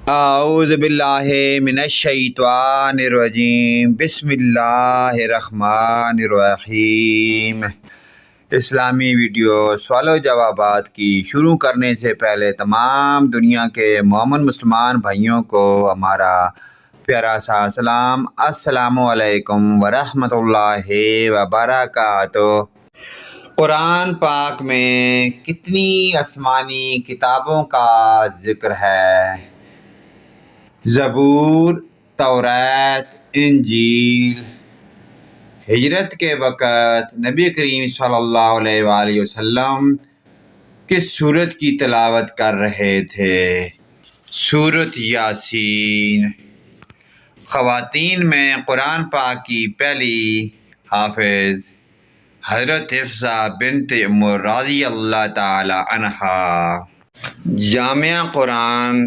اعوذ باللہ من الشیطان الرجیم، بسم اللہ الرحمن الرحیم۔ اسلامی ویڈیو سوال و جوابات کی شروع کرنے سے پہلے تمام دنیا کے مومن مسلمان بھائیوں کو ہمارا پیارا سا سلام، السلام علیکم ورحمۃ اللہ وبرکاتہ۔ قرآن پاک میں کتنی آسمانی کتابوں کا ذکر ہے؟ زبور، توریت، انجیل۔ ہجرت کے وقت نبی کریم صلی اللہ علیہ وآلہ وسلم کس سورت کی تلاوت کر رہے تھے؟ سورت یاسین۔ خواتین میں قرآن پاک کی پہلی حافظ حضرت حفصہ بنت عمر رضی اللہ تعالی عنہا۔ جامع قرآن